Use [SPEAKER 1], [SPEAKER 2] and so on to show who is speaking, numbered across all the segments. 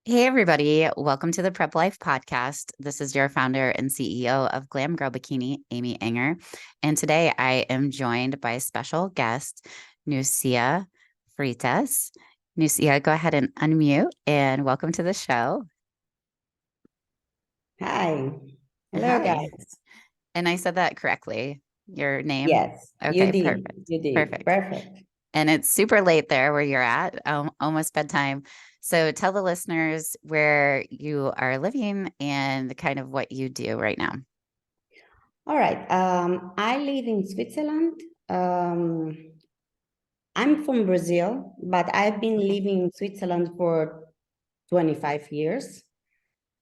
[SPEAKER 1] Hey, everybody. Welcome to the Prep Life Podcast. This is your founder and CEO of Glam Girl Bikini, Amy Enger. And today I am joined by special guest, Nucia Freitas. Nucia, go ahead and unmute and welcome to the show.
[SPEAKER 2] Hi. Hello,
[SPEAKER 1] Hi.
[SPEAKER 2] guys.
[SPEAKER 1] And I said that correctly, your name?
[SPEAKER 2] Yes, you
[SPEAKER 1] Okay,
[SPEAKER 2] did.
[SPEAKER 1] perfect.
[SPEAKER 2] You did.
[SPEAKER 1] Perfect.
[SPEAKER 2] Perfect.
[SPEAKER 1] And it's super late there where you're at, almost bedtime. So tell the listeners where you are living and kind of what you do right now.
[SPEAKER 2] All right. I live in Switzerland. Um, I'm from Brazil, but I've been
[SPEAKER 1] Okay.
[SPEAKER 2] living in Switzerland for 25 years.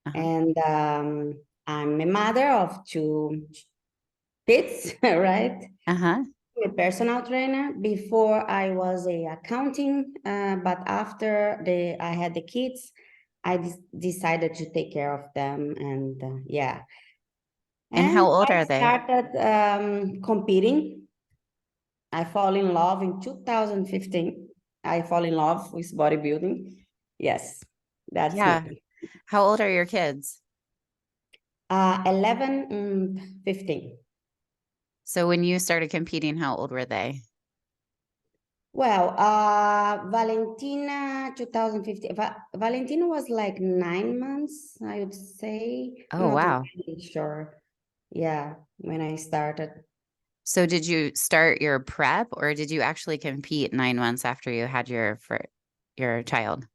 [SPEAKER 1] Uh-huh.
[SPEAKER 2] And I'm a mother of two kids, right?
[SPEAKER 1] Uh-huh.
[SPEAKER 2] A personal trainer. Before I was a accounting, but after I had the kids, I decided to take care of them, and yeah.
[SPEAKER 1] And how
[SPEAKER 2] And
[SPEAKER 1] old
[SPEAKER 2] I
[SPEAKER 1] are they?
[SPEAKER 2] started competing. I fall in love in 2015. I fall in love with bodybuilding. Yes, that's
[SPEAKER 1] Yeah.
[SPEAKER 2] me.
[SPEAKER 1] How old are your kids?
[SPEAKER 2] 11 and 15.
[SPEAKER 1] So when you started competing, how old were they?
[SPEAKER 2] Well, Valentina, 2015. Valentina was like 9 months, I would say.
[SPEAKER 1] Oh,
[SPEAKER 2] Not
[SPEAKER 1] wow.
[SPEAKER 2] really sure. Yeah, when I started.
[SPEAKER 1] So did you start your prep or did you actually compete 9 months after you had your child?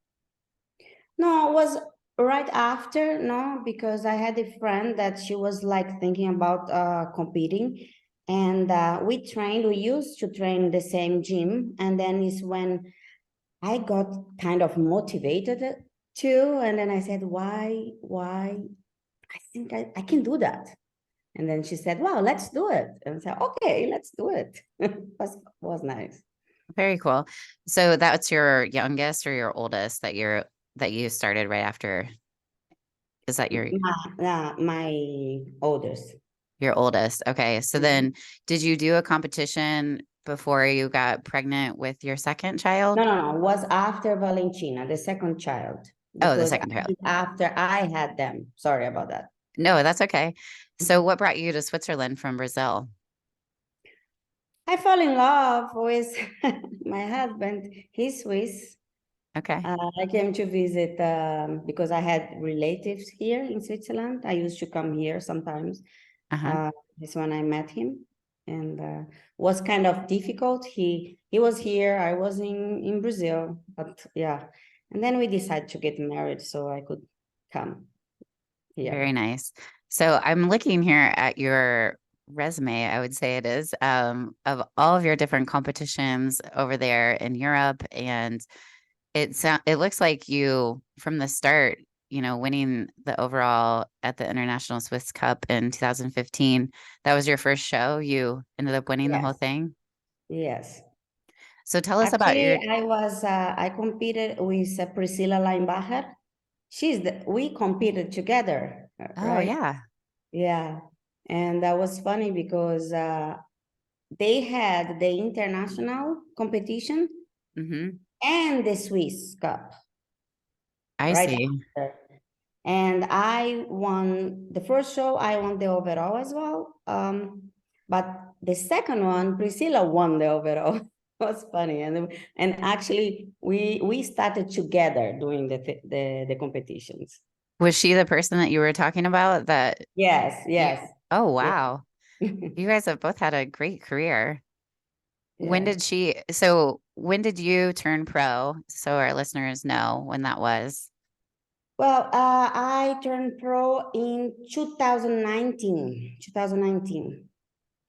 [SPEAKER 2] No, it was right after, no, because I had a friend that she was like thinking about competing. And we used to train the same gym. And then is when I got kind of motivated too. And then I said, why? I think I can do that. And then she said, well, let's do it. And I said, okay, let's do it. was nice.
[SPEAKER 1] Very cool. So that's your youngest or your oldest that you started right after? Is that
[SPEAKER 2] My oldest.
[SPEAKER 1] your oldest? Okay. So
[SPEAKER 2] Mhm.
[SPEAKER 1] then did you do a competition before you got pregnant with your second
[SPEAKER 2] No,
[SPEAKER 1] child?
[SPEAKER 2] no, no. Was after Valentina, the second child,
[SPEAKER 1] Oh, the
[SPEAKER 2] because I
[SPEAKER 1] second child.
[SPEAKER 2] did after I had them. Sorry about that.
[SPEAKER 1] No, that's okay. So what brought you to Switzerland from Brazil?
[SPEAKER 2] I fell in love with my husband. He's Swiss.
[SPEAKER 1] Okay.
[SPEAKER 2] I came to visit because I had relatives here in Switzerland. I used to come here sometimes.
[SPEAKER 1] Uh-huh.
[SPEAKER 2] This when I met him, and was kind of difficult. He was here, I was in Brazil, but yeah. And then we decided to get married so I could come here.
[SPEAKER 1] Very nice. So I'm looking here at your resume, I would say it is, of all of your different competitions over there in Europe. And it looks like you, from the start, winning the overall at the International Swiss Cup in 2015. That was your first show. You ended up winning the whole
[SPEAKER 2] Yes,
[SPEAKER 1] thing.
[SPEAKER 2] yes.
[SPEAKER 1] So tell us about
[SPEAKER 2] Actually,
[SPEAKER 1] your,
[SPEAKER 2] I competed with Priscilla Leinbacher. We competed together,
[SPEAKER 1] oh,
[SPEAKER 2] right?
[SPEAKER 1] yeah.
[SPEAKER 2] Yeah. And that was funny because they had the international competition
[SPEAKER 1] Hmm.
[SPEAKER 2] and the Swiss Cup
[SPEAKER 1] I
[SPEAKER 2] right
[SPEAKER 1] see.
[SPEAKER 2] after. And I won the first show, I won the overall as well. But the second one, Priscilla won the overall. It was funny. And actually we started together doing the competitions.
[SPEAKER 1] Was she the person that you were talking about that
[SPEAKER 2] Yes,
[SPEAKER 1] you,
[SPEAKER 2] yes.
[SPEAKER 1] oh,
[SPEAKER 2] Yeah.
[SPEAKER 1] wow. You guys have both had a great career.
[SPEAKER 2] Yeah.
[SPEAKER 1] When did you turn pro? So our listeners know when that was.
[SPEAKER 2] Well, I turned pro in 2019. 2019.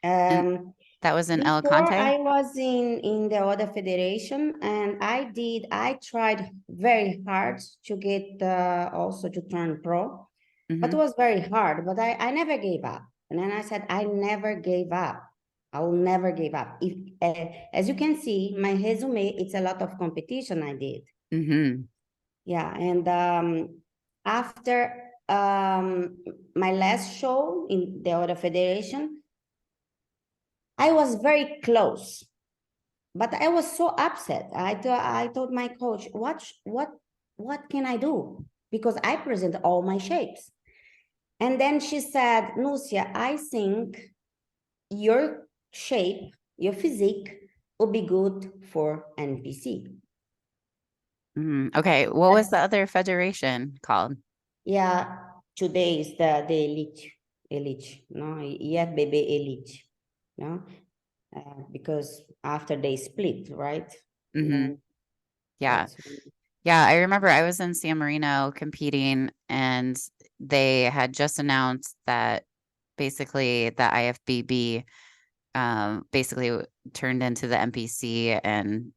[SPEAKER 1] And that was in El
[SPEAKER 2] Before
[SPEAKER 1] Conte?
[SPEAKER 2] I was in the other federation, and I tried very hard to get also to turn pro, but it
[SPEAKER 1] Hmm.
[SPEAKER 2] was very hard. But I never gave up, and then I said I never gave up. I will never give up. If as you can see, my resume, it's a lot of competition I did.
[SPEAKER 1] Hmm.
[SPEAKER 2] Yeah, and after my last show in the other federation, I was very close, but I was so upset. I told my coach, what can I do? because I present all my shapes. And then she said, Nucia, I think your shape, your physique will be good for NPC.
[SPEAKER 1] Okay. What was the other federation called?
[SPEAKER 2] Yeah, today is the elite, no, IFBB elite, no, because after they split, right?
[SPEAKER 1] Mm-hmm.
[SPEAKER 2] Then
[SPEAKER 1] Yeah.
[SPEAKER 2] that's
[SPEAKER 1] Yeah. I remember I was in San Marino competing, and they had just announced that basically the IFBB basically turned into the MPC and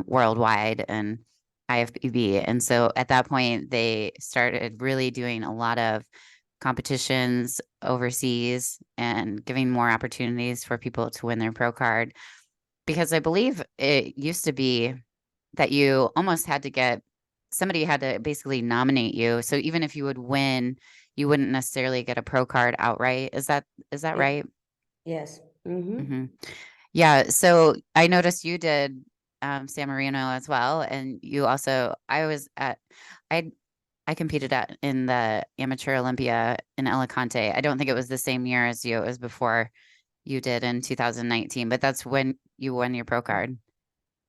[SPEAKER 1] worldwide and IFBB. And so at that point, they started really doing a lot of competitions overseas and giving more opportunities for people to win their pro card. Because I believe it used to be that you almost had to get somebody had to basically nominate you. So even if you would win, you wouldn't necessarily get a pro card outright. Is that
[SPEAKER 2] it.
[SPEAKER 1] right?
[SPEAKER 2] Yes. Mm-hmm.
[SPEAKER 1] Hmm. Yeah. So I noticed you did San Marino as well, and you also. I I competed in the amateur Olympia in Alicante. I don't think it was the same year as you. It was before you did in 2019, but that's when you won your pro card,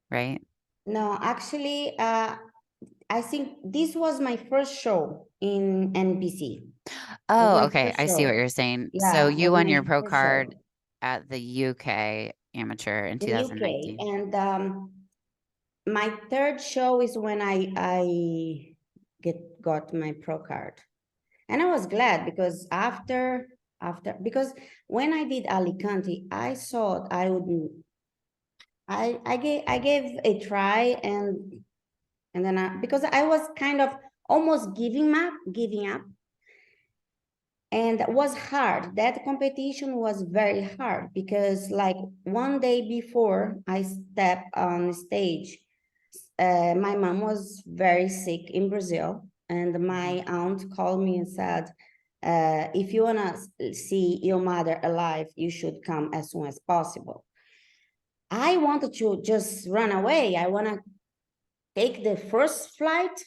[SPEAKER 1] right?
[SPEAKER 2] No, actually, I think this was my first show in NBC. It was
[SPEAKER 1] Oh,
[SPEAKER 2] my
[SPEAKER 1] okay.
[SPEAKER 2] first
[SPEAKER 1] I see what
[SPEAKER 2] show.
[SPEAKER 1] you're saying. So
[SPEAKER 2] Yeah, it
[SPEAKER 1] you
[SPEAKER 2] was
[SPEAKER 1] won
[SPEAKER 2] my
[SPEAKER 1] your pro
[SPEAKER 2] first
[SPEAKER 1] card
[SPEAKER 2] show
[SPEAKER 1] at the UK amateur in
[SPEAKER 2] in UK,
[SPEAKER 1] 2019.
[SPEAKER 2] and my third show is when I got my pro card, and I was glad because after because when I did Alicante, I thought I would I gave a try, and then because I was kind of almost giving up, and it was hard. That competition was very hard because like one day before I stepped on stage, my mom was very sick in Brazil, and
[SPEAKER 1] Mhm.
[SPEAKER 2] my aunt called me and said, if you want to see your mother alive, you should come as soon as possible. I wanted to just run away. I want to take the first flight,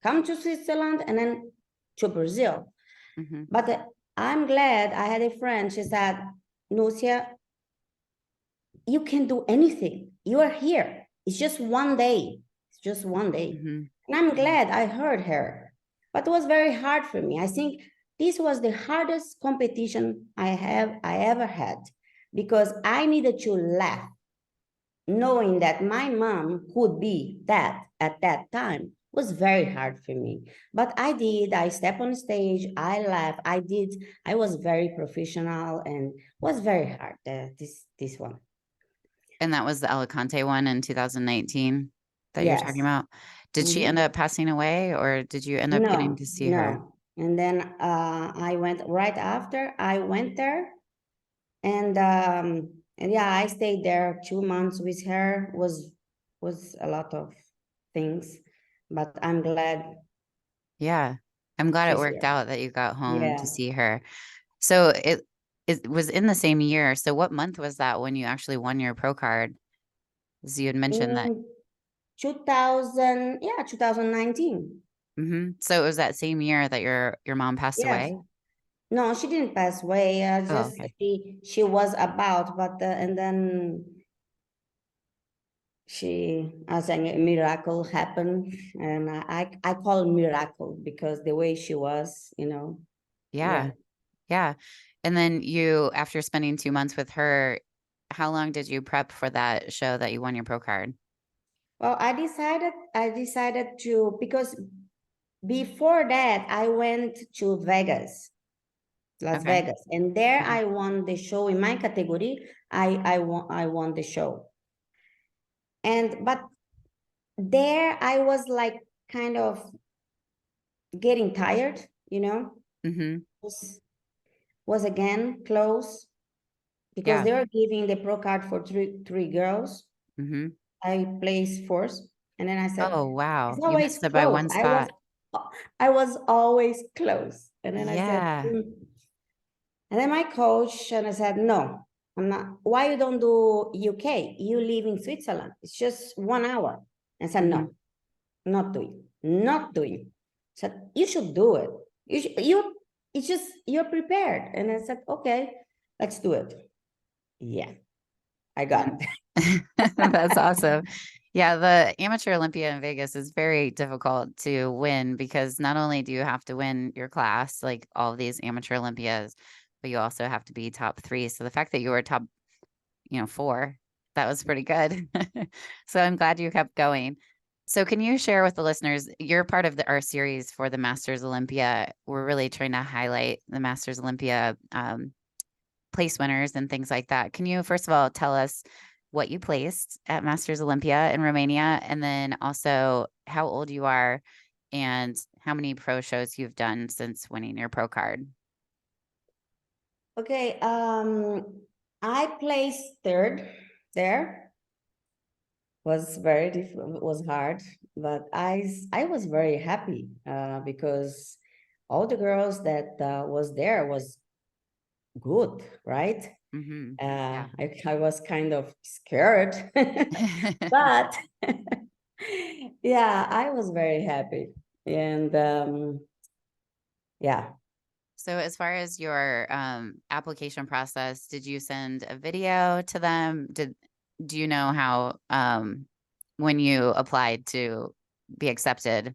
[SPEAKER 2] come to Switzerland, and then to Brazil.
[SPEAKER 1] Mhm.
[SPEAKER 2] But I'm glad I had a friend. She said, Nucia, you can do anything. You are here. It's just one day. It's just one day.
[SPEAKER 1] Mhm.
[SPEAKER 2] And I'm
[SPEAKER 1] Mhm.
[SPEAKER 2] glad I heard her. But it was very hard for me. I think this was the hardest competition I ever had because I needed to laugh knowing that my mom could be that at that time was very hard for me. But I did. I stepped on stage. I laughed. I did. I was very professional and was very hard. This one.
[SPEAKER 1] And that was the Alicante one in 2019 that you're talking
[SPEAKER 2] Yes.
[SPEAKER 1] about. Did she end
[SPEAKER 2] Mm-hmm.
[SPEAKER 1] up passing away, or did you end up getting
[SPEAKER 2] No,
[SPEAKER 1] to see her?
[SPEAKER 2] no. And then I went right after. I went there, and yeah, I stayed there 2 months with her. Was a lot of things, but I'm glad
[SPEAKER 1] Yeah. I'm glad it
[SPEAKER 2] she's
[SPEAKER 1] worked
[SPEAKER 2] here.
[SPEAKER 1] out that you got home to
[SPEAKER 2] Yeah.
[SPEAKER 1] see her. So it was in the same year. So what month was that when you actually won your pro card? As you had mentioned that.
[SPEAKER 2] In 2000, yeah, 2019.
[SPEAKER 1] So it was that same year that your mom passed
[SPEAKER 2] Yes.
[SPEAKER 1] away?
[SPEAKER 2] No, she didn't pass away.
[SPEAKER 1] Oh,
[SPEAKER 2] Just
[SPEAKER 1] okay.
[SPEAKER 2] she was about, but and then she, as a miracle happened, and I call it miracle because the way she was, yeah.
[SPEAKER 1] Yeah. Yeah. And then you, after spending 2 months with her, how long did you prep for that show that you won your pro card?
[SPEAKER 2] Well, I decided to because before that I went to Vegas, Las
[SPEAKER 1] Okay.
[SPEAKER 2] Vegas, and there
[SPEAKER 1] Mhm.
[SPEAKER 2] I won the show in my category. I won the show, and but there I was like kind of getting tired,
[SPEAKER 1] Mhm.
[SPEAKER 2] was again close because
[SPEAKER 1] Yeah.
[SPEAKER 2] they were giving the pro card for three girls.
[SPEAKER 1] Mhm.
[SPEAKER 2] I placed fourth, and then I said,
[SPEAKER 1] Oh,
[SPEAKER 2] it's
[SPEAKER 1] wow. You
[SPEAKER 2] always
[SPEAKER 1] missed it by
[SPEAKER 2] close.
[SPEAKER 1] one
[SPEAKER 2] I was
[SPEAKER 1] spot.
[SPEAKER 2] I was always close. And then I said,
[SPEAKER 1] Yeah.
[SPEAKER 2] and then my coach and I said, no, I'm not. Why you don't do UK? You live in Switzerland. It's just 1 hour. I said,
[SPEAKER 1] Mhm.
[SPEAKER 2] no, not doing, not doing. said, you should do it. It's just, you're prepared. And I said, okay, let's do it. Yeah, I got it.
[SPEAKER 1] That's awesome. Yeah, the Amateur Olympia in Vegas is very difficult to win because not only do you have to win your class, like all of these Amateur Olympias, but you also have to be top three. So the fact that you were top, four, that was pretty good. So I'm glad you kept going. So can you share with the listeners, you're part of our series for the Masters Olympia. We're really trying to highlight the Masters Olympia place winners and things like that. Can you, first of all, tell us what you placed at Masters Olympia in Romania, and then also how old you are and how many pro shows you've done since winning your pro card?
[SPEAKER 2] Okay, I placed third there. Was very difficult, was hard, but I was very happy because all the girls that was there was good, right?
[SPEAKER 1] Mm-hmm. Yeah.
[SPEAKER 2] I was kind of scared, but yeah, I was very happy. And yeah.
[SPEAKER 1] So as far as your application process, did you send a video to them? Do you know how when you applied to be accepted,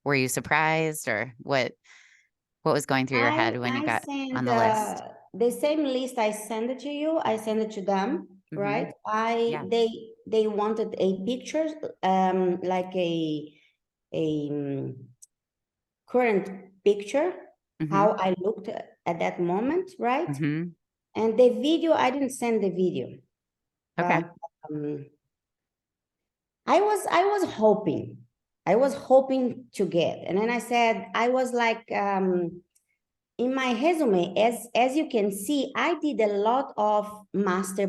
[SPEAKER 1] were you surprised, or what was going through your head when you
[SPEAKER 2] I
[SPEAKER 1] got on
[SPEAKER 2] sent
[SPEAKER 1] the list?
[SPEAKER 2] the same list I sent it to you. I sent it to them,
[SPEAKER 1] Mm-hmm.
[SPEAKER 2] right? I
[SPEAKER 1] Yeah.
[SPEAKER 2] they wanted a picture, like a current picture,
[SPEAKER 1] Mm-hmm.
[SPEAKER 2] how I looked at that moment, right?
[SPEAKER 1] Mm-hmm.
[SPEAKER 2] And the video, I didn't send the video,
[SPEAKER 1] Okay.
[SPEAKER 2] but I was hoping to get, and then I said I was like. In my resume, as you can see, I did a lot of master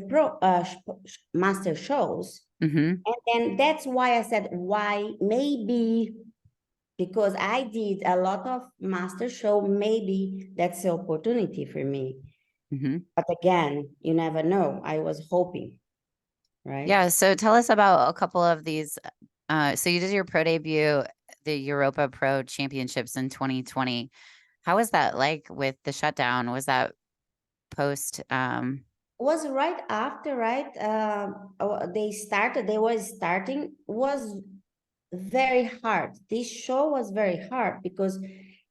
[SPEAKER 2] shows,
[SPEAKER 1] Mm-hmm.
[SPEAKER 2] and then that's why I said why maybe because I did a lot of master show, maybe that's the opportunity for me.
[SPEAKER 1] Mm-hmm.
[SPEAKER 2] But again, you never know. I was hoping, right?
[SPEAKER 1] Yeah. So tell us about a couple of these. So you did your pro debut, the Europa Pro Championships in 2020. How was that like with the shutdown? Was that post?
[SPEAKER 2] Was right after, right? They were starting, was very hard. This show was very hard because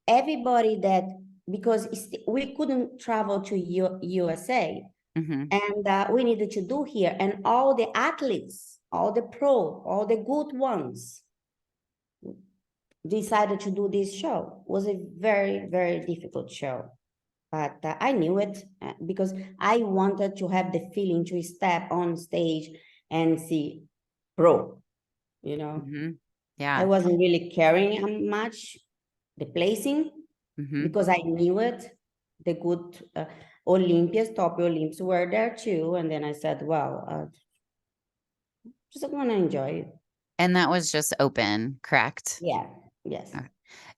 [SPEAKER 2] everybody that, because we couldn't travel to USA,
[SPEAKER 1] Mm-hmm.
[SPEAKER 2] and we needed to do here, and all the athletes, all the pro, all the good ones decided to do this show. It was a very, very difficult show, but I knew it because I wanted to have the feeling to step on stage and see pro, you know.
[SPEAKER 1] Mm-hmm.
[SPEAKER 2] I
[SPEAKER 1] Yeah.
[SPEAKER 2] wasn't really caring much the placing
[SPEAKER 1] Mm-hmm.
[SPEAKER 2] because I knew it. The good Olympias, top Olympics were there too. And then I said, well, just want to enjoy it.
[SPEAKER 1] And that was just open, correct?
[SPEAKER 2] Yeah, yes.
[SPEAKER 1] Okay.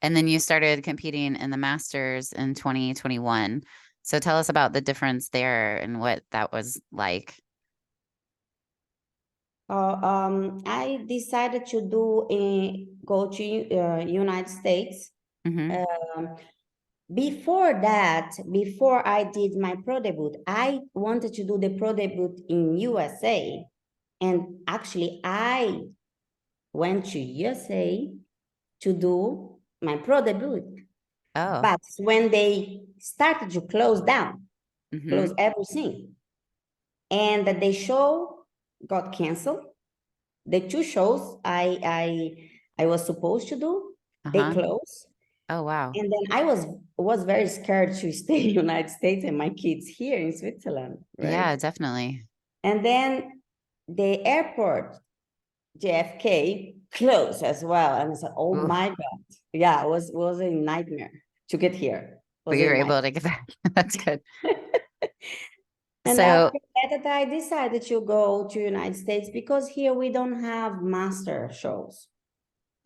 [SPEAKER 1] And then you started competing in the Masters in 2021. So tell us about the difference there and what that was like.
[SPEAKER 2] I decided to go to United States.
[SPEAKER 1] Mm-hmm.
[SPEAKER 2] Um, Before that, before I did my pro debut, I wanted to do the pro debut in USA. And actually, I went to USA to do my pro debut.
[SPEAKER 1] Oh.
[SPEAKER 2] But when they started to close down,
[SPEAKER 1] Mm-hmm.
[SPEAKER 2] close everything, and the show got canceled, the two shows I was supposed to do, they
[SPEAKER 1] Uh-huh.
[SPEAKER 2] closed.
[SPEAKER 1] Oh, wow.
[SPEAKER 2] And then I was very scared to stay in the United States and my kids here in Switzerland, right?
[SPEAKER 1] Yeah, definitely.
[SPEAKER 2] And then the airport, JFK, closed as well. And I said, oh
[SPEAKER 1] Oof.
[SPEAKER 2] my God. Yeah, it was a nightmare to get here. It
[SPEAKER 1] But
[SPEAKER 2] was
[SPEAKER 1] you
[SPEAKER 2] a
[SPEAKER 1] were
[SPEAKER 2] nightmare.
[SPEAKER 1] able to get back. That's good.
[SPEAKER 2] And
[SPEAKER 1] So,
[SPEAKER 2] after that, I decided to go to United States because here we don't have master shows.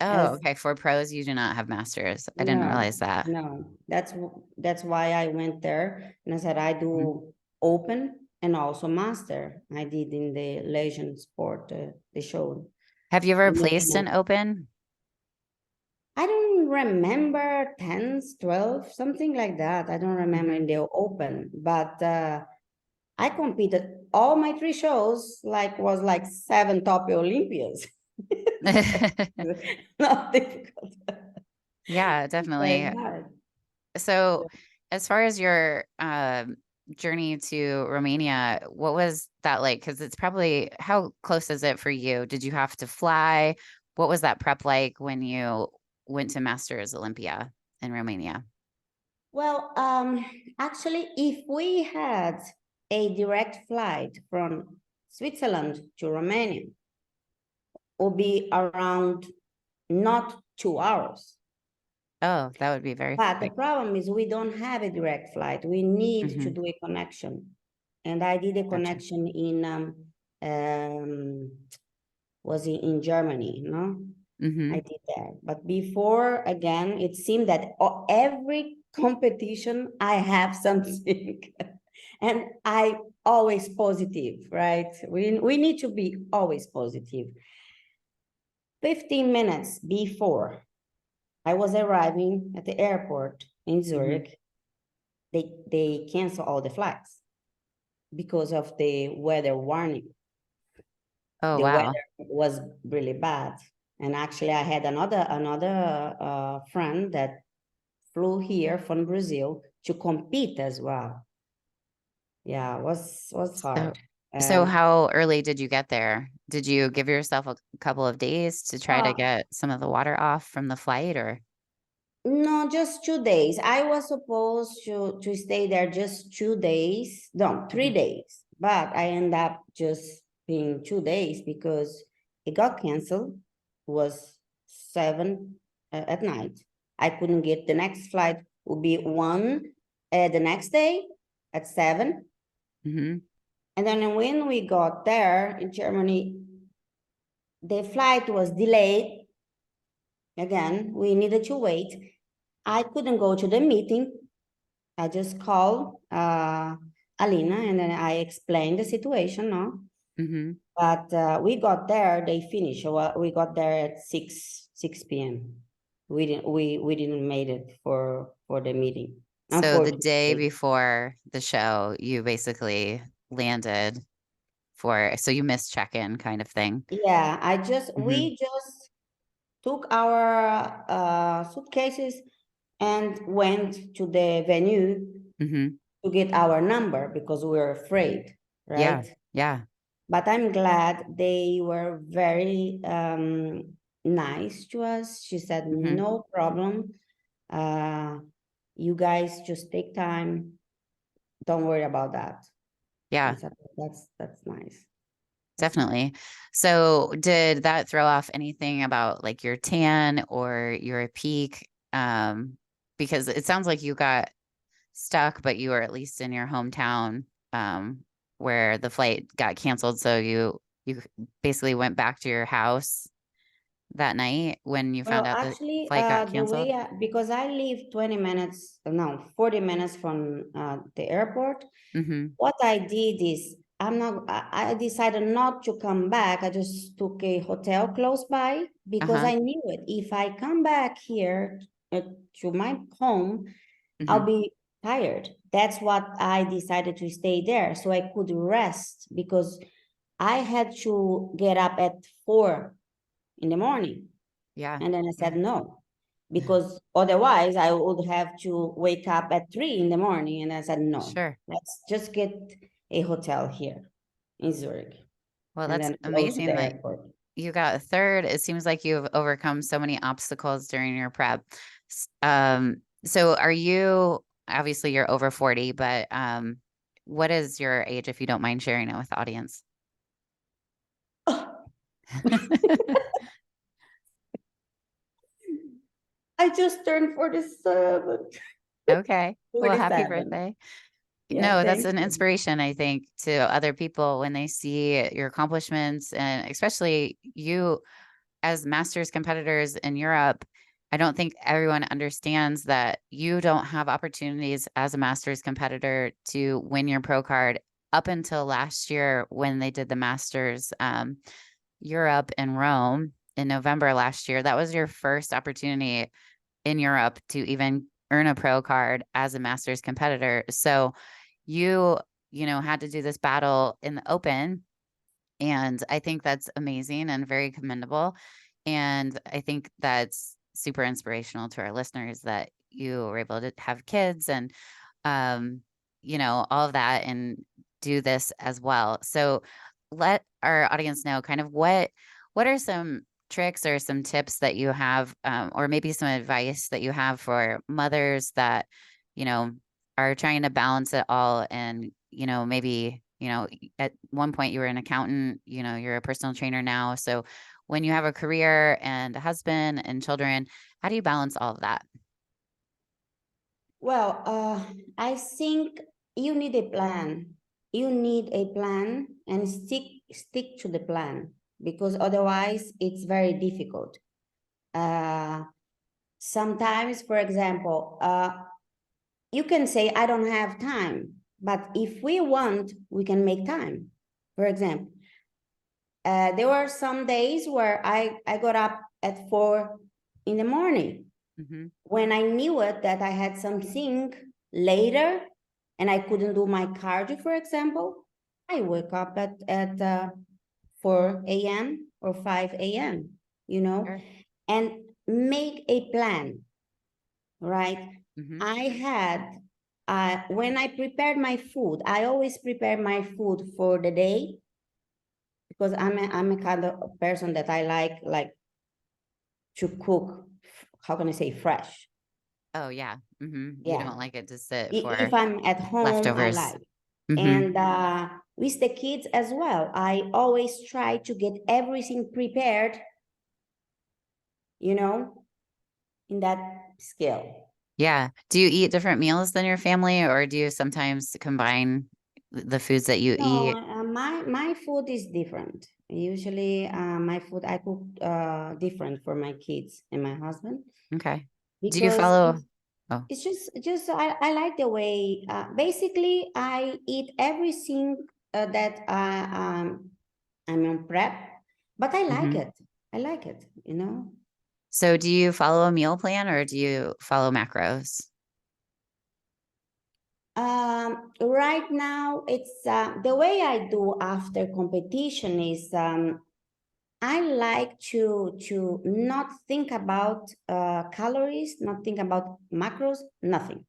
[SPEAKER 1] oh,
[SPEAKER 2] As
[SPEAKER 1] okay. For pros, you do not have masters. I didn't
[SPEAKER 2] no,
[SPEAKER 1] realize that.
[SPEAKER 2] no. That's why I went there and I said I
[SPEAKER 1] Mhm.
[SPEAKER 2] do open and also master. I did in the Legion sport, the show.
[SPEAKER 1] Have you ever
[SPEAKER 2] The
[SPEAKER 1] placed an
[SPEAKER 2] main-
[SPEAKER 1] open?
[SPEAKER 2] I don't remember 10s, 12, something like that. I don't remember in the open, but I competed all my 3 shows, was like 7 top Olympias. Not difficult.
[SPEAKER 1] Yeah,
[SPEAKER 2] Very
[SPEAKER 1] definitely.
[SPEAKER 2] hard.
[SPEAKER 1] So, as far as your journey to Romania, what was that like? Because it's probably, how close is it for you? Did you have to fly? What was that prep like when you went to Masters Olympia in Romania?
[SPEAKER 2] Well, actually, if we had a direct flight from Switzerland to Romania, would be around not 2 hours.
[SPEAKER 1] Oh, that would be very
[SPEAKER 2] But the
[SPEAKER 1] quick.
[SPEAKER 2] problem is we don't have a direct flight. We need to
[SPEAKER 1] Hmm.
[SPEAKER 2] do a connection. And I did a
[SPEAKER 1] Gotcha.
[SPEAKER 2] connection um, was in Germany, no? I
[SPEAKER 1] Hmm.
[SPEAKER 2] did that. But before, again, it seemed that every competition I have something. And I always positive, right? We need to be always positive. 15 minutes before I was arriving at the airport in
[SPEAKER 1] Hmm.
[SPEAKER 2] Zurich, they cancel all the flights because of the weather warning.
[SPEAKER 1] Oh,
[SPEAKER 2] The
[SPEAKER 1] wow.
[SPEAKER 2] weather was really bad. And actually, I had another friend that flew here from Brazil to compete as well. Yeah, was
[SPEAKER 1] So,
[SPEAKER 2] hard.
[SPEAKER 1] so
[SPEAKER 2] Um,
[SPEAKER 1] how early did you get there? Did you give yourself a couple of days to try to
[SPEAKER 2] uh,
[SPEAKER 1] get some of the water off from the flight, or?
[SPEAKER 2] no, just 2 days. I was supposed to stay there just 2 days. No, three
[SPEAKER 1] Mhm.
[SPEAKER 2] days. But I end up just being 2 days because it got canceled. It was 7 at night. I couldn't get the next flight would be one the next day at 7.
[SPEAKER 1] Mhm.
[SPEAKER 2] And then when we got there in Germany, the flight was delayed. Again, we needed to wait. I couldn't go to the meeting. I just called Alina and then I explained the situation, no?
[SPEAKER 1] Mhm.
[SPEAKER 2] But we got there, they finished. Well, we got there at 6 p.m. We didn't made it for the meeting,
[SPEAKER 1] So the day
[SPEAKER 2] unfortunately.
[SPEAKER 1] before the show, you basically landed so you missed check-in kind of thing.
[SPEAKER 2] Yeah,
[SPEAKER 1] Mhm.
[SPEAKER 2] we just took our suitcases and went to the venue
[SPEAKER 1] Mhm.
[SPEAKER 2] to get our number because we were afraid,
[SPEAKER 1] Yeah.
[SPEAKER 2] right?
[SPEAKER 1] Yeah.
[SPEAKER 2] But I'm glad they were very nice to us. She said,
[SPEAKER 1] Mhm.
[SPEAKER 2] no problem. Uh, you guys just take time. Don't worry about that. I
[SPEAKER 1] Yeah,
[SPEAKER 2] said, that's nice. That's nice.
[SPEAKER 1] definitely. So did that throw off anything about like your tan or your peak? Because it sounds like you got stuck, but you were at least in your hometown, where the flight got canceled. So you basically went back to your house that night when you found
[SPEAKER 2] Well,
[SPEAKER 1] out the
[SPEAKER 2] actually,
[SPEAKER 1] flight got
[SPEAKER 2] the
[SPEAKER 1] canceled.
[SPEAKER 2] way because I live 20 minutes, no, 40 minutes from the airport.
[SPEAKER 1] Mm-hmm.
[SPEAKER 2] What I did is I decided not to come back. I just took a hotel close by because
[SPEAKER 1] Uh-huh.
[SPEAKER 2] I knew it. If I come back here uh, to my home, I'll
[SPEAKER 1] Mm-hmm.
[SPEAKER 2] be tired. That's what I decided to stay there so I could rest because I had to get up at 4 in the morning.
[SPEAKER 1] Yeah.
[SPEAKER 2] And then I
[SPEAKER 1] Yeah.
[SPEAKER 2] said no, because otherwise I would have to wake up at 3 in the morning. And I said, no,
[SPEAKER 1] Sure.
[SPEAKER 2] let's just get a hotel here in Zurich
[SPEAKER 1] Well,
[SPEAKER 2] and
[SPEAKER 1] that's
[SPEAKER 2] then go to the
[SPEAKER 1] amazing that
[SPEAKER 2] airport.
[SPEAKER 1] you got a third. It seems like you've overcome so many obstacles during your prep. So are you, obviously you're over 40, but what is your age if you don't mind sharing it with the audience?
[SPEAKER 2] I just turned 47.
[SPEAKER 1] Okay. Well, happy
[SPEAKER 2] 47.
[SPEAKER 1] birthday.
[SPEAKER 2] Yeah,
[SPEAKER 1] No, that's
[SPEAKER 2] thank
[SPEAKER 1] an
[SPEAKER 2] you.
[SPEAKER 1] inspiration, I think, to other people when they see your accomplishments, and especially you as masters competitors in Europe. I don't think everyone understands that you don't have opportunities as a masters competitor to win your pro card up until last year when they did the Masters Europe in Rome in November last year. That was your first opportunity in Europe to even earn a pro card as a masters competitor. So you, had to do this battle in the open. And I think that's amazing and very commendable. And I think that's super inspirational to our listeners that you were able to have kids and, um, all of that and do this as well. So let our audience know kind of what are some tricks or some tips that you have, or maybe some advice that you have for mothers that, you know, are trying to balance it all and, maybe, at one point you were an accountant, you're a personal trainer now. So when you have a career and a husband and children, how do you balance all of that?
[SPEAKER 2] Well, I think you need a plan. You need a plan and stick to the plan, because otherwise it's very difficult. Sometimes, for example, you can say, I don't have time, but if we want, we can make time. For example, there were some days where I got up at 4 in the morning.
[SPEAKER 1] Mm-hmm.
[SPEAKER 2] When I knew it that I had something later and I couldn't do my cardio, for example, I wake up at 4 a.m. or 5 a.m.,
[SPEAKER 1] Sure.
[SPEAKER 2] and make a plan, right?
[SPEAKER 1] Mm-hmm.
[SPEAKER 2] I had, when I prepared my food, I always prepare my food for the day, because I'm a kind of person that I like to cook, how can I say, fresh.
[SPEAKER 1] Oh yeah. Mm-hmm. You
[SPEAKER 2] Yeah.
[SPEAKER 1] don't like it to sit
[SPEAKER 2] If
[SPEAKER 1] for
[SPEAKER 2] I'm at home, I
[SPEAKER 1] leftovers.
[SPEAKER 2] like.
[SPEAKER 1] Mm-hmm.
[SPEAKER 2] And with the kids as well, I always try to get everything prepared, in that scale.
[SPEAKER 1] Yeah. Do you eat different meals than your family, or do you sometimes combine the foods that you
[SPEAKER 2] No,
[SPEAKER 1] eat?
[SPEAKER 2] my food is different. Usually, my food I cook different for my kids and my husband,
[SPEAKER 1] Okay. Do you
[SPEAKER 2] because
[SPEAKER 1] follow? Oh,
[SPEAKER 2] it's just I like the way. Basically, I eat everything that I'm on prep, but I like
[SPEAKER 1] mm-hmm.
[SPEAKER 2] it. I like it.
[SPEAKER 1] So do you follow a meal plan or do you follow macros?
[SPEAKER 2] Right now, it's the way I do after competition is, I like to not think about calories, not think about macros, nothing.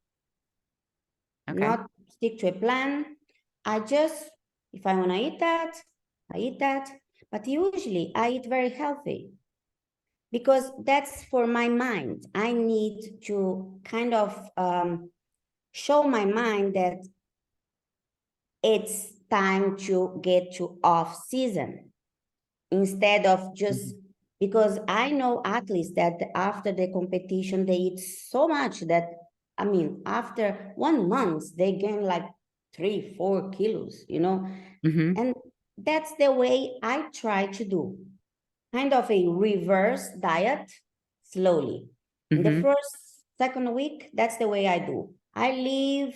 [SPEAKER 1] Okay.
[SPEAKER 2] Not stick to a plan. I just, if I want to eat that, I eat that. But usually I eat very healthy, because that's for my mind. I need to kind of show my mind that it's time to get to off season, instead of just,
[SPEAKER 1] Mhm.
[SPEAKER 2] because I know athletes that after the competition they eat so much that, I mean, after 1 month they gain like 3-4 kilos.
[SPEAKER 1] Mhm.
[SPEAKER 2] And that's the way I try to do, kind of a reverse diet, slowly. In the
[SPEAKER 1] Mhm.
[SPEAKER 2] first, second week, that's the way I do. I leave,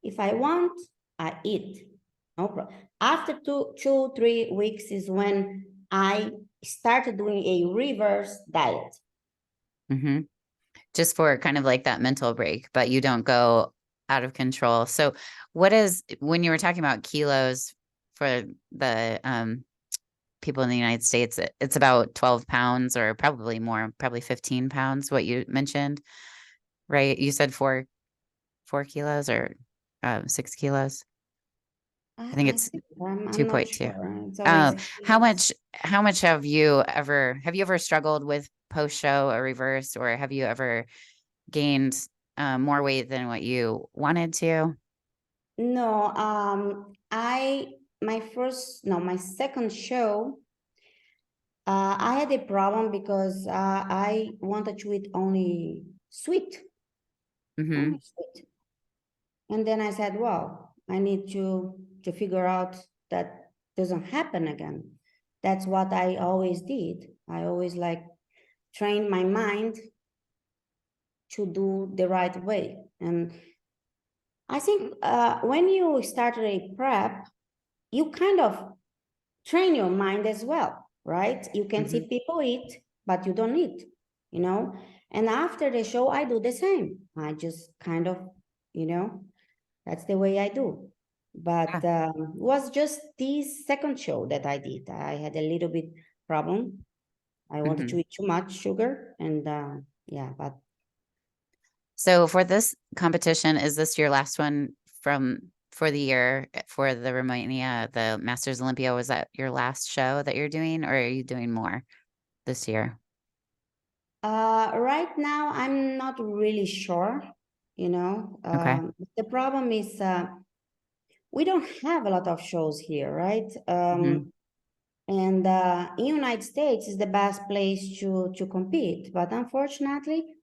[SPEAKER 2] if I want, I eat. No problem. After 3 weeks is when I started doing a reverse diet.
[SPEAKER 1] Mhm. Just for kind of like that mental break, but you don't go out of control. So what is when you were talking about kilos for the people in the United States, it's about 12 pounds or probably more, probably 15 pounds, what you mentioned, right? You said four kilos or 6 kilos. I think
[SPEAKER 2] I
[SPEAKER 1] it's
[SPEAKER 2] think I'm not
[SPEAKER 1] 2.2.
[SPEAKER 2] sure. It's always kilos.
[SPEAKER 1] How much have you ever struggled with post show or reverse, or have you ever gained more weight than what you wanted to?
[SPEAKER 2] No, my second show, I had a problem because I wanted to eat
[SPEAKER 1] Mm-hmm.
[SPEAKER 2] only sweet. And then I said, well, I need to figure out that doesn't happen again. That's what I always did. I always like trained my mind to do the right way. And I think when you start a prep, you kind of train your mind as well, right? You can see
[SPEAKER 1] Mm-hmm.
[SPEAKER 2] people eat, but you don't eat, you know? And after the show, I do the same. I just kind of, that's the way I do. But was just this second show that I did. I had a little bit problem. I wanted to eat too much sugar, and yeah, but
[SPEAKER 1] So for this competition, is this your last one for the year for the Romania, the Masters Olympia? Was that your last show that you're doing, or are you doing more this year?
[SPEAKER 2] right now I'm not really sure.
[SPEAKER 1] Okay.
[SPEAKER 2] The problem is we don't have a lot of shows here, right?
[SPEAKER 1] Hmm.
[SPEAKER 2] And in United States is the best place to compete, but unfortunately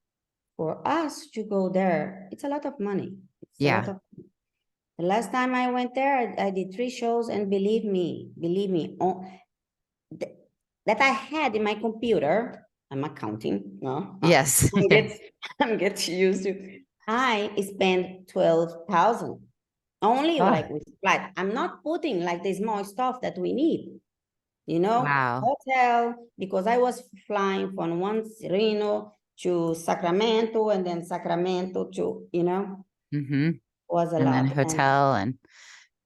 [SPEAKER 2] for us to go there, it's a lot of money. It's a lot
[SPEAKER 1] Yeah.
[SPEAKER 2] of the last time I went there, I did 3 shows, and believe me, that I had in my computer. I'm accounting, no,
[SPEAKER 1] Yes.
[SPEAKER 2] I'm
[SPEAKER 1] Yeah.
[SPEAKER 2] get I'm get used to. I spent 12,000 only
[SPEAKER 1] Oh,
[SPEAKER 2] like with flight. I'm not putting like the small stuff that we need,
[SPEAKER 1] wow.
[SPEAKER 2] hotel, because I was flying from one Reno to Sacramento, and then Sacramento to,
[SPEAKER 1] Hmm.
[SPEAKER 2] was a
[SPEAKER 1] And then
[SPEAKER 2] lot. And
[SPEAKER 1] hotel and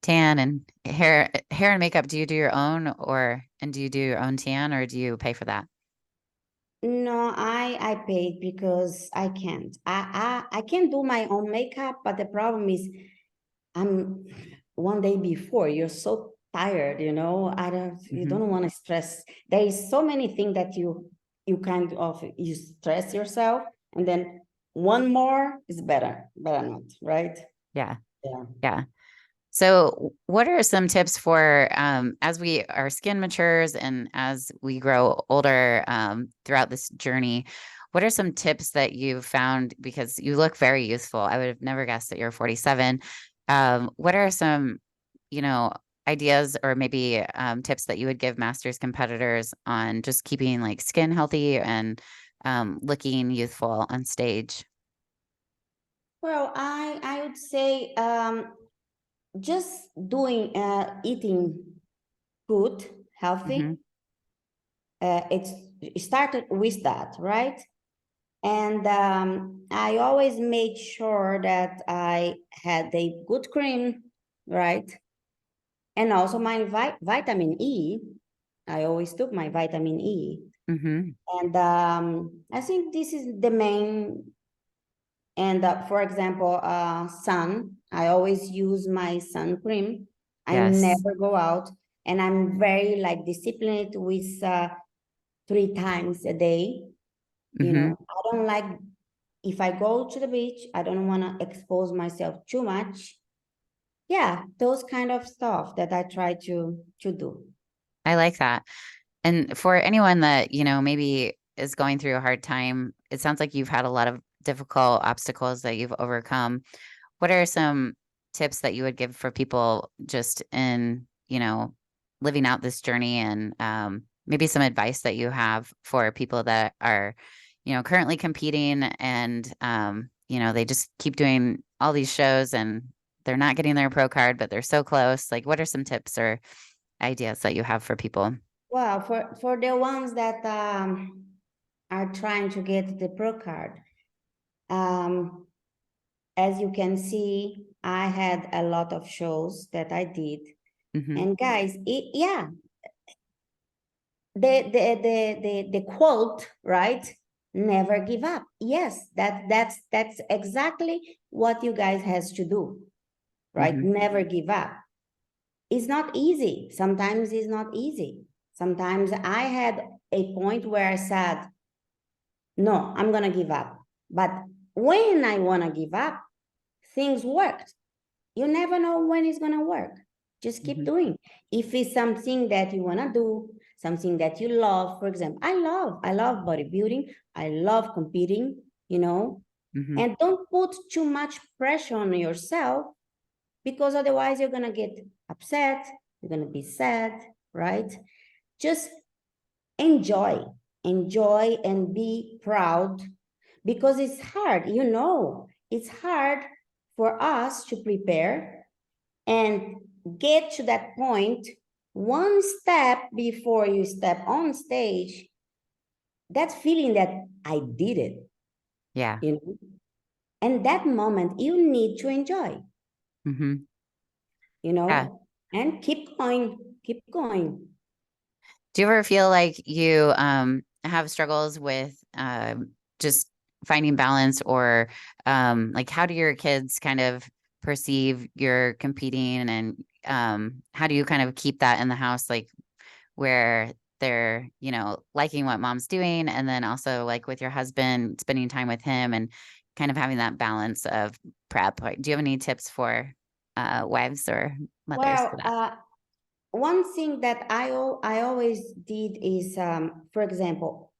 [SPEAKER 1] tan and hair and makeup. Do you do your own and do you do your own tan or do you pay for that?
[SPEAKER 2] no, I paid because I can't. I can do my own makeup, but the problem is I'm one day before, you're so tired, you
[SPEAKER 1] Hmm.
[SPEAKER 2] don't want to stress. There is so many things that you kind of you stress yourself, and then one more is better not, right?
[SPEAKER 1] Yeah.
[SPEAKER 2] Yeah.
[SPEAKER 1] Yeah. So, what are some tips for as our skin matures and as we grow older throughout this journey? What are some tips that you've found? Because you look very youthful. I would have never guessed that you're 47. What are some, you know, ideas or maybe tips that you would give masters competitors on just keeping like skin healthy and looking youthful on stage?
[SPEAKER 2] Well, I would say just doing eating good,
[SPEAKER 1] Hmm.
[SPEAKER 2] healthy. It started with that, right? And I always made sure that I had a good cream, right? And also my vitamin E. I always took my vitamin E.
[SPEAKER 1] Hmm.
[SPEAKER 2] And I think this is the main. And for example, sun, I always use my sun cream. I
[SPEAKER 1] Yes.
[SPEAKER 2] never go out. And I'm very like disciplined with 3 times a day.
[SPEAKER 1] Hmm.
[SPEAKER 2] I don't like, if I go to the beach, I don't want to expose myself too much. Yeah, those kind of stuff that I try to do.
[SPEAKER 1] I like that. And for anyone that, maybe is going through a hard time, it sounds like you've had a lot of difficult obstacles that you've overcome. What are some tips that you would give for people just in, living out this journey and maybe some advice that you have for people that are, currently competing and, they just keep doing all these shows and they're not getting their pro card, but they're so close. Like, what are some tips or ideas that you have for people?
[SPEAKER 2] Well, for the ones that are trying to get the pro card, um, as you can see, I had a lot of shows that I did.
[SPEAKER 1] Hmm.
[SPEAKER 2] And guys, yeah, the quote, right? Never give up. Yes, that's exactly what you guys has to do, right?
[SPEAKER 1] Hmm.
[SPEAKER 2] Never give up. It's not easy. Sometimes it's not easy. Sometimes I had a point where I said, no, I'm gonna give up. But when I wanna give up, things worked. You never know when it's gonna work. Just keep
[SPEAKER 1] Hmm.
[SPEAKER 2] doing. If it's something that you wanna do, something that you love, for example, I love bodybuilding. I love competing,
[SPEAKER 1] Hmm.
[SPEAKER 2] and don't put too much pressure on yourself, because otherwise you're gonna get upset, you're gonna be sad, right? Just enjoy, enjoy and be proud, because it's hard, it's hard for us to prepare and get to that point one step before you step on stage. That feeling that I did it,
[SPEAKER 1] Yeah.
[SPEAKER 2] you know. And that moment you need to enjoy,
[SPEAKER 1] Hmm.
[SPEAKER 2] you
[SPEAKER 1] Yeah.
[SPEAKER 2] know, and keep going.
[SPEAKER 1] Do you ever feel like you have struggles with just finding balance, or like how do your kids kind of perceive your competing, and how do you kind of keep that in the house, like where they're, liking what mom's doing, and then also like with your husband, spending time with him and kind of having that balance of prep? Like, do you have any tips for wives or mothers for
[SPEAKER 2] Well,
[SPEAKER 1] that?
[SPEAKER 2] one thing that I always did is, for example,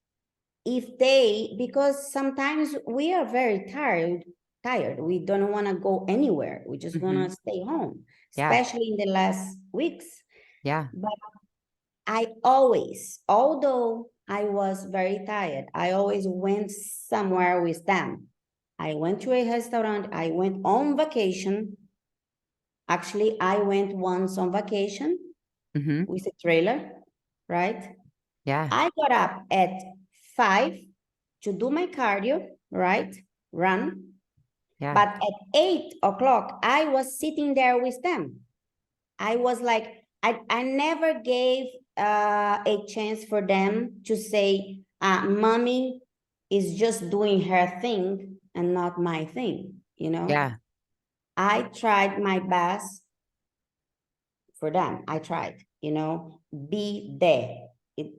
[SPEAKER 2] if they, because sometimes we are very tired, we don't want to go anywhere. We just want
[SPEAKER 1] Hmm.
[SPEAKER 2] to stay home,
[SPEAKER 1] Yeah.
[SPEAKER 2] especially in the last weeks.
[SPEAKER 1] Yeah.
[SPEAKER 2] But I always, although I was very tired, I always went somewhere with them. I went to a restaurant. I went on vacation. Actually, I went once on vacation
[SPEAKER 1] Hmm.
[SPEAKER 2] with a trailer, right?
[SPEAKER 1] Yeah.
[SPEAKER 2] I got up at 5 to do my cardio, right? Run.
[SPEAKER 1] Yeah.
[SPEAKER 2] But at 8 o'clock, I was sitting there with them. I was like, I never gave a chance for them to say, mommy is just doing her thing and not my thing, you know?
[SPEAKER 1] Yeah.
[SPEAKER 2] I tried my best for them. I tried, you know, be there.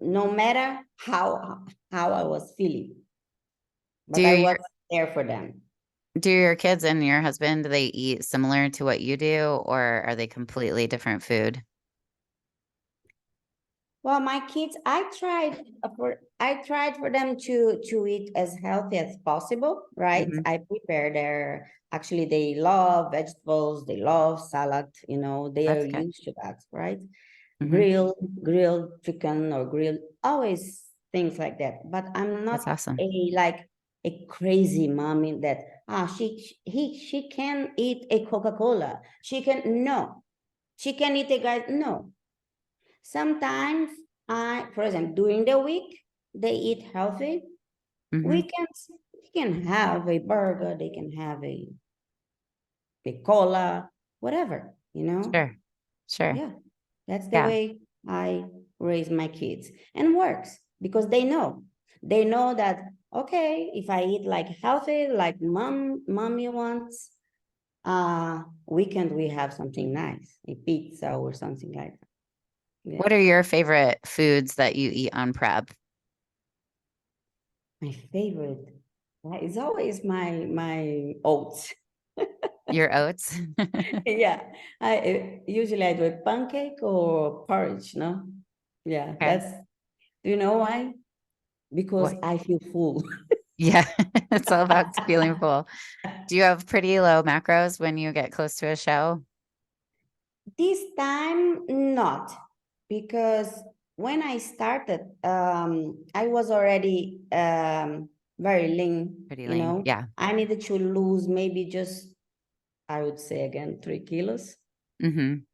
[SPEAKER 2] No matter how I was feeling,
[SPEAKER 1] Do
[SPEAKER 2] but I was
[SPEAKER 1] your
[SPEAKER 2] there for them.
[SPEAKER 1] do your kids and your husband, do they eat similar to what you do, or are they completely different food?
[SPEAKER 2] Well, my kids, I tried for them to eat as healthy as possible, right?
[SPEAKER 1] Hmm.
[SPEAKER 2] I prepare their actually they love vegetables, they love salad, they are
[SPEAKER 1] That's good.
[SPEAKER 2] used to that, right?
[SPEAKER 1] Hmm.
[SPEAKER 2] Grilled chicken or grilled, always things like that. But I'm
[SPEAKER 1] That's
[SPEAKER 2] not
[SPEAKER 1] awesome.
[SPEAKER 2] a crazy mommy that she can eat a Coca-Cola. She can eat a guy. No, sometimes for example, during the week, they eat healthy.
[SPEAKER 1] Hmm.
[SPEAKER 2] Weekends, they can have a burger, they can have a cola, whatever,
[SPEAKER 1] Sure. Sure.
[SPEAKER 2] Yeah, that's the
[SPEAKER 1] Yeah.
[SPEAKER 2] way I raise my kids, and works because they know that, okay, if I eat like healthy, like mommy wants, weekend we have something nice, a pizza or something like that. Yeah.
[SPEAKER 1] What are your favorite foods that you eat on prep?
[SPEAKER 2] My favorite is always my oats.
[SPEAKER 1] Your oats?
[SPEAKER 2] Yeah, I usually I do a pancake or porridge. No, yeah,
[SPEAKER 1] Okay.
[SPEAKER 2] Do you know why? Because
[SPEAKER 1] What?
[SPEAKER 2] I feel full.
[SPEAKER 1] Yeah. It's all about feeling full. Do you have pretty low macros when you get close to a show?
[SPEAKER 2] This time, not, because when I started, I was already very lean.
[SPEAKER 1] Pretty lean. Yeah.
[SPEAKER 2] I needed to lose maybe just, I would say again, 3 kilos.
[SPEAKER 1] Hmm.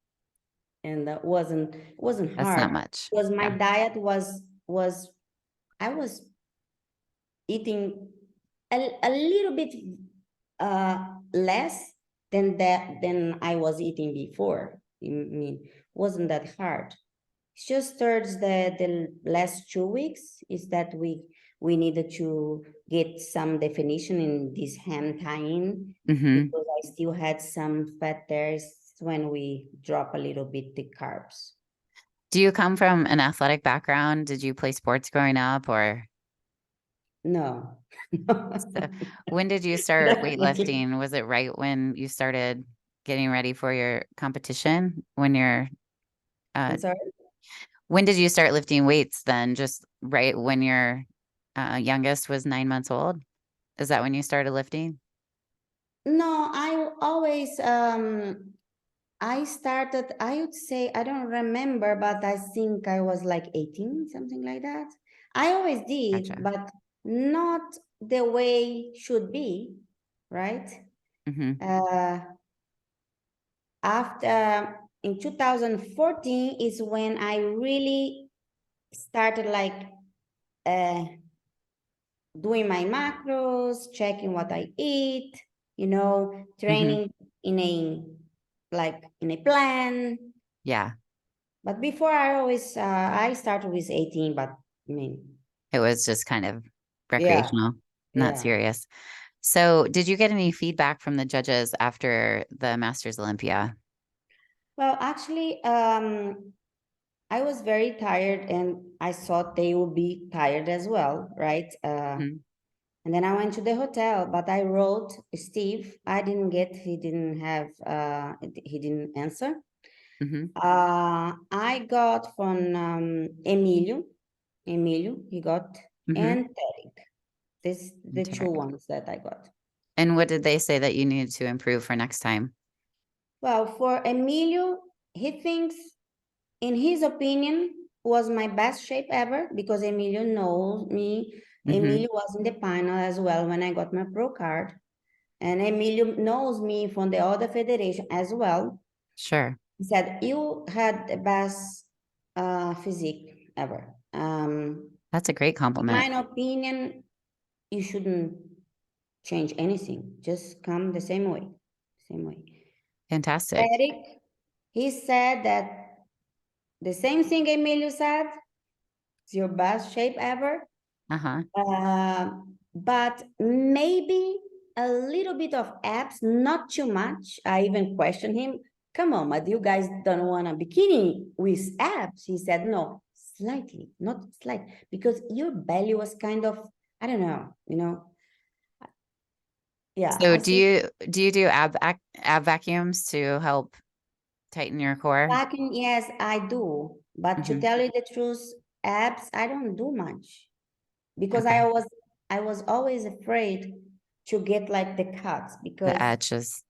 [SPEAKER 2] And that wasn't
[SPEAKER 1] That's
[SPEAKER 2] hard
[SPEAKER 1] not much.
[SPEAKER 2] because my
[SPEAKER 1] Yeah.
[SPEAKER 2] diet was I was eating a little bit less than I was eating before. I mean, wasn't that hard. It's just towards the last 2 weeks is that we needed to get some definition in this hand tying,
[SPEAKER 1] Hmm.
[SPEAKER 2] because I still had some fat there when we drop a little bit the carbs.
[SPEAKER 1] Do you come from an athletic background? Did you play sports growing up, or
[SPEAKER 2] No.
[SPEAKER 1] so when did you start
[SPEAKER 2] Definitely.
[SPEAKER 1] weightlifting? Was it right when you started getting ready for your competition? Uh,
[SPEAKER 2] I'm sorry.
[SPEAKER 1] when did you start lifting weights then? Just right when your youngest was 9 months old? Is that when you started lifting?
[SPEAKER 2] No, I always I started, I would say, I don't remember, but I think I was like 18, something like that. I always did,
[SPEAKER 1] Gotcha.
[SPEAKER 2] but not the way should be, right?
[SPEAKER 1] Hmm.
[SPEAKER 2] Uh, after in 2014 is when I really started like uh, doing my macros, checking what I eat,
[SPEAKER 1] Hmm.
[SPEAKER 2] training in a in a plan.
[SPEAKER 1] Yeah.
[SPEAKER 2] But before I started with 18, but I mean,
[SPEAKER 1] It was just kind of
[SPEAKER 2] yeah,
[SPEAKER 1] recreational, not
[SPEAKER 2] yeah.
[SPEAKER 1] serious. So, did you get any feedback from the judges after the Masters Olympia?
[SPEAKER 2] Well, actually, I was very tired and I thought they would be tired as well, right?
[SPEAKER 1] Hmm.
[SPEAKER 2] And then I went to the hotel, but I wrote Steve. He didn't answer.
[SPEAKER 1] Hmm.
[SPEAKER 2] I got from Emilio, he got,
[SPEAKER 1] Hmm.
[SPEAKER 2] and Derek. This the two ones that I got.
[SPEAKER 1] And what did they say that you needed to improve for next time?
[SPEAKER 2] Well, for Emilio, he thinks, in his opinion, was my best shape ever because Emilio knows me.
[SPEAKER 1] Hmm.
[SPEAKER 2] Emilio was in the final as well when I got my pro card. And Emilio knows me from the other federation as well.
[SPEAKER 1] Sure.
[SPEAKER 2] He said, you had the best physique ever.
[SPEAKER 1] That's a great
[SPEAKER 2] In
[SPEAKER 1] compliment.
[SPEAKER 2] my opinion, you shouldn't change anything. Just come the same way. Same way.
[SPEAKER 1] Fantastic.
[SPEAKER 2] Eric, he said that the same thing Emilio said, it's your best shape ever.
[SPEAKER 1] Uh-huh.
[SPEAKER 2] But maybe a little bit of abs, not too much. I even questioned him. Come on, but you guys don't want a bikini with abs? He said, no, slightly, not slight, because your belly was kind of, I don't know. Yeah,
[SPEAKER 1] So
[SPEAKER 2] I think
[SPEAKER 1] do you do ab vacuums to help tighten your core?
[SPEAKER 2] backing, yes, I do. But to
[SPEAKER 1] Hmm.
[SPEAKER 2] tell you the truth, abs, I don't do much because
[SPEAKER 1] Okay.
[SPEAKER 2] I was always afraid to get like the cuts
[SPEAKER 1] The
[SPEAKER 2] because
[SPEAKER 1] edges.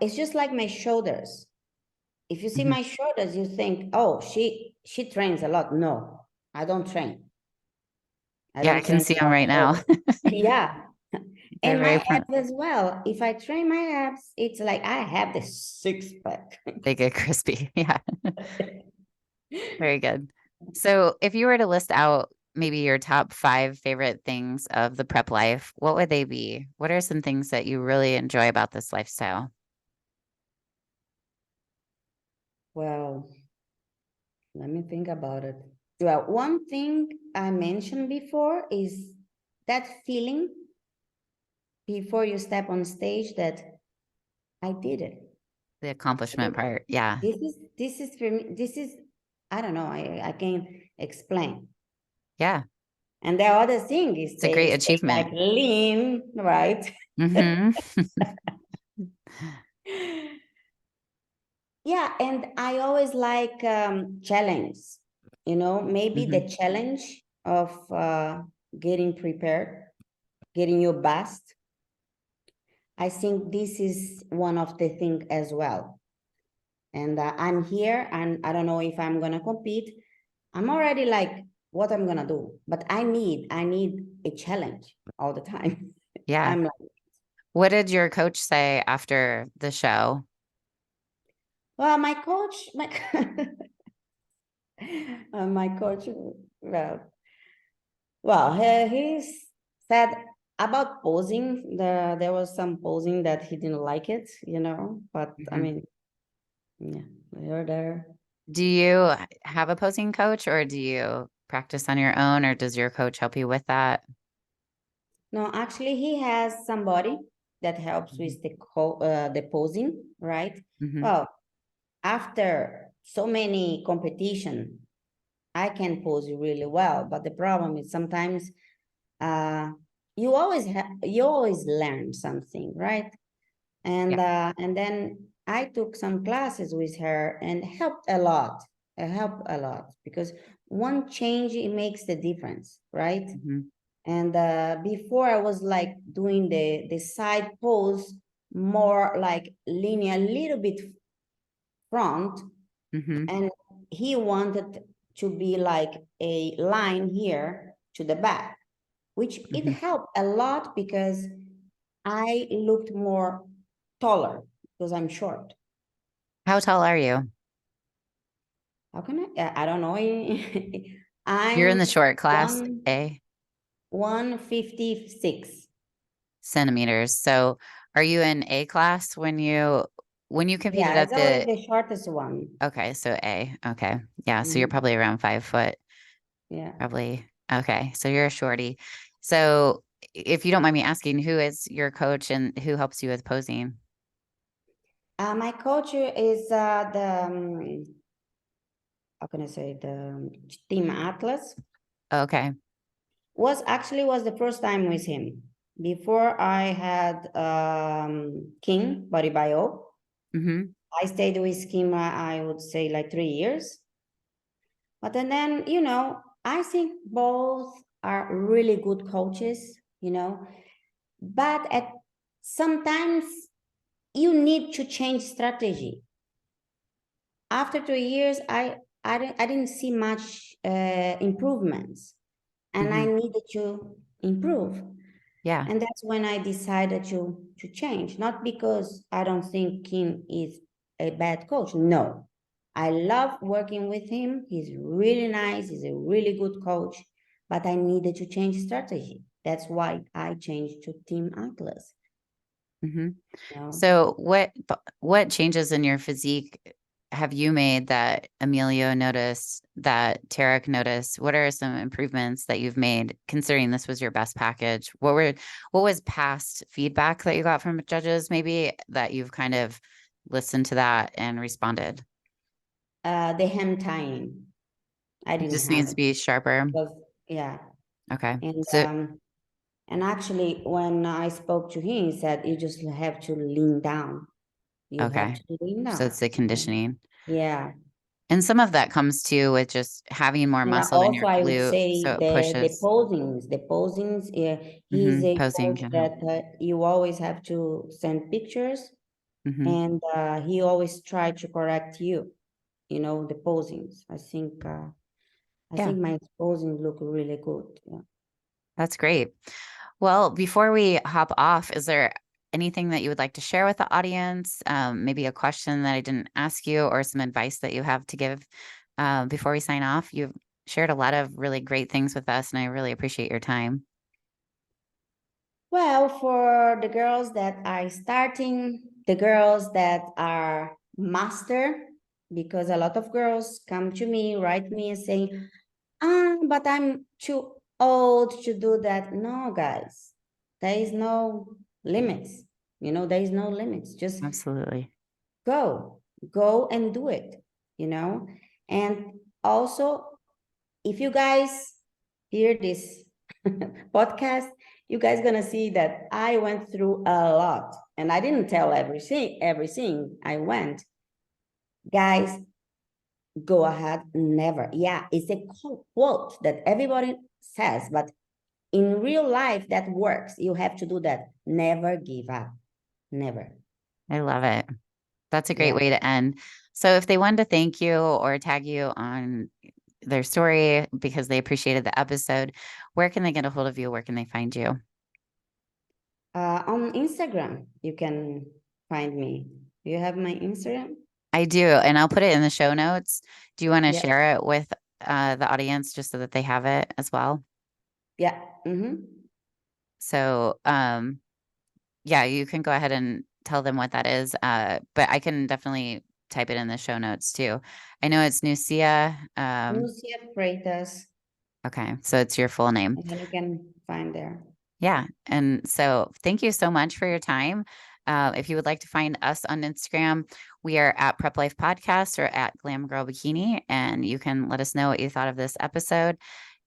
[SPEAKER 2] it's just like my shoulders. If you see
[SPEAKER 1] Hmm.
[SPEAKER 2] my shoulders, you think, oh, she trains a lot. No, I don't train. I
[SPEAKER 1] Yeah, I
[SPEAKER 2] don't
[SPEAKER 1] can
[SPEAKER 2] train
[SPEAKER 1] see
[SPEAKER 2] a
[SPEAKER 1] them
[SPEAKER 2] lot
[SPEAKER 1] right
[SPEAKER 2] at
[SPEAKER 1] now.
[SPEAKER 2] all. Yeah.
[SPEAKER 1] They're
[SPEAKER 2] And
[SPEAKER 1] very
[SPEAKER 2] my abs as well. If I train my abs, it's like I have the six pack.
[SPEAKER 1] they get crispy. Yeah. Very good. So, if you were to list out maybe your top five favorite things of the prep life, what would they be? What are some things that you really enjoy about this lifestyle?
[SPEAKER 2] Well, let me think about it. Well, one thing I mentioned before is that feeling before you step on stage that I did it.
[SPEAKER 1] The accomplishment part. Yeah.
[SPEAKER 2] This is for me. This is, I don't know. I can't explain.
[SPEAKER 1] Yeah.
[SPEAKER 2] And the other thing is
[SPEAKER 1] It's a great
[SPEAKER 2] stay like
[SPEAKER 1] achievement.
[SPEAKER 2] lean, right?
[SPEAKER 1] Hmm.
[SPEAKER 2] Yeah, and I always like challenge. Maybe
[SPEAKER 1] Hmm.
[SPEAKER 2] the challenge of getting prepared, getting your best. I think this is one of the things as well. And I'm here, and I don't know if I'm gonna compete. I'm already like what I'm gonna do, but I need a challenge all the time.
[SPEAKER 1] Yeah.
[SPEAKER 2] I'm like,
[SPEAKER 1] What did your coach say after the show?
[SPEAKER 2] well, my coach, my coach, well, he said about posing. There was some posing that he didn't like it. But I
[SPEAKER 1] Mhm.
[SPEAKER 2] mean, yeah, you're there.
[SPEAKER 1] Do you have a posing coach or do you practice on your own or does your coach help you with that?
[SPEAKER 2] No, actually, he has somebody that helps
[SPEAKER 1] Hmm.
[SPEAKER 2] with the posing, right?
[SPEAKER 1] Hmm.
[SPEAKER 2] Well, after so many competition, I can pose really well, but the problem is sometimes uh, you always learn something, right?
[SPEAKER 1] Yeah.
[SPEAKER 2] And then I took some classes with her and helped a lot. It helped a lot because one change it makes the difference, right?
[SPEAKER 1] Hmm.
[SPEAKER 2] And before I was like doing the side pose more like linear, a little bit front,
[SPEAKER 1] Hmm.
[SPEAKER 2] and he wanted to be like a line here to the back, which it
[SPEAKER 1] Hmm.
[SPEAKER 2] helped a lot because I looked more taller because I'm short.
[SPEAKER 1] How tall are you?
[SPEAKER 2] How can I don't know.
[SPEAKER 1] You're in
[SPEAKER 2] I'm
[SPEAKER 1] the short class,
[SPEAKER 2] one
[SPEAKER 1] eh?
[SPEAKER 2] 156.
[SPEAKER 1] centimeters. So are you in A class when you competed
[SPEAKER 2] Yeah,
[SPEAKER 1] at
[SPEAKER 2] it's always
[SPEAKER 1] the
[SPEAKER 2] the shortest one.
[SPEAKER 1] okay, so A. Okay. Yeah, so you're
[SPEAKER 2] Mhm.
[SPEAKER 1] probably around 5 foot,
[SPEAKER 2] Yeah.
[SPEAKER 1] probably. Okay, so you're a shorty. So if you don't mind me asking, who is your coach and who helps you with posing?
[SPEAKER 2] My coach is the how can I say, the Team Atlas.
[SPEAKER 1] Okay.
[SPEAKER 2] Was the first time with him. Before I had King Body Bio.
[SPEAKER 1] Mm-hmm.
[SPEAKER 2] I stayed with Kim, I would say like 3 years. But and then, I think both are really good coaches. But at sometimes you need to change strategy. After 2 years, I didn't see much improvements, and I
[SPEAKER 1] Mm-hmm.
[SPEAKER 2] needed to improve.
[SPEAKER 1] Yeah.
[SPEAKER 2] And that's when I decided to change. Not because I don't think Kim is a bad coach. No, I love working with him. He's really nice. He's a really good coach. But I needed to change strategy. That's why I changed to Team Atlas.
[SPEAKER 1] Mm-hmm.
[SPEAKER 2] You know?
[SPEAKER 1] So what changes in your physique have you made that Emilio noticed, that Tarek noticed? What are some improvements that you've made considering this was your best package? What was past feedback that you got from judges maybe that you've kind of listened to that and responded?
[SPEAKER 2] The hem tying, I
[SPEAKER 1] It
[SPEAKER 2] didn't
[SPEAKER 1] just
[SPEAKER 2] have
[SPEAKER 1] needs to
[SPEAKER 2] it.
[SPEAKER 1] be sharper.
[SPEAKER 2] Because, yeah.
[SPEAKER 1] Okay.
[SPEAKER 2] And
[SPEAKER 1] So
[SPEAKER 2] and actually when I spoke to him, he said you just have to lean down. You have
[SPEAKER 1] okay.
[SPEAKER 2] to lean
[SPEAKER 1] So
[SPEAKER 2] down.
[SPEAKER 1] it's the conditioning.
[SPEAKER 2] Yeah.
[SPEAKER 1] And some of that comes too with just having more
[SPEAKER 2] And
[SPEAKER 1] muscle in
[SPEAKER 2] also,
[SPEAKER 1] your
[SPEAKER 2] I would
[SPEAKER 1] glute so
[SPEAKER 2] say
[SPEAKER 1] it pushes.
[SPEAKER 2] the posings. He's
[SPEAKER 1] Hmm.
[SPEAKER 2] a
[SPEAKER 1] Posing
[SPEAKER 2] coach
[SPEAKER 1] can help.
[SPEAKER 2] that you always have to send pictures,
[SPEAKER 1] Hmm.
[SPEAKER 2] and he always try to correct you. The posings. I
[SPEAKER 1] Yeah.
[SPEAKER 2] think my posings look really good. Yeah.
[SPEAKER 1] That's great. Well, before we hop off, is there anything that you would like to share with the audience? Maybe a question that I didn't ask you or some advice that you have to give before we sign off? You've shared a lot of really great things with us, and I really appreciate your time.
[SPEAKER 2] Well, for the girls that are starting, the girls that are master, because a lot of girls come to me, write me and saying, but I'm too old to do that. No, guys, there is no limits. There is no limits. Just
[SPEAKER 1] Absolutely.
[SPEAKER 2] go, go and do it. And also, if you guys hear this podcast, you guys gonna see that I went through a lot, and I didn't tell everything I went. Guys, go ahead, never. Yeah, it's a quote that everybody says, but in real life that works. You have to do that. Never give up. Never.
[SPEAKER 1] I love it. That's a great
[SPEAKER 2] Yeah.
[SPEAKER 1] way to end. So if they wanted to thank you or tag you on their story because they appreciated the episode, where can they get a hold of you? Where can they find you?
[SPEAKER 2] On Instagram, you can find me. You have my Instagram?
[SPEAKER 1] I do, and I'll put it in the show notes. Do you want to
[SPEAKER 2] Yeah.
[SPEAKER 1] share it with the audience just so that they have it as well?
[SPEAKER 2] Yeah. Mm-hmm.
[SPEAKER 1] So, yeah, you can go ahead and tell them what that is. But I can definitely type it in the show notes too. I know it's Nucia.
[SPEAKER 2] Nucia Freitas,
[SPEAKER 1] Okay, so it's your full name.
[SPEAKER 2] and then you can find there.
[SPEAKER 1] Yeah. And so thank you so much for your time. If you would like to find us on Instagram, we are at Prep Life Podcast or at Glam Girl Bikini, and you can let us know what you thought of this episode.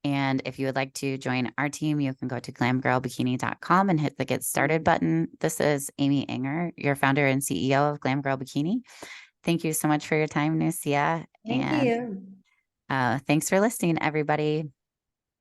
[SPEAKER 1] And if you would like to join our team, you can go to glamgirlbikini.com and hit the Get Started button. This is Amy Enger, your founder and CEO of Glam Girl Bikini. Thank you so much for your time, Nucia.
[SPEAKER 2] Thank
[SPEAKER 1] And
[SPEAKER 2] you.
[SPEAKER 1] thanks for listening, everybody.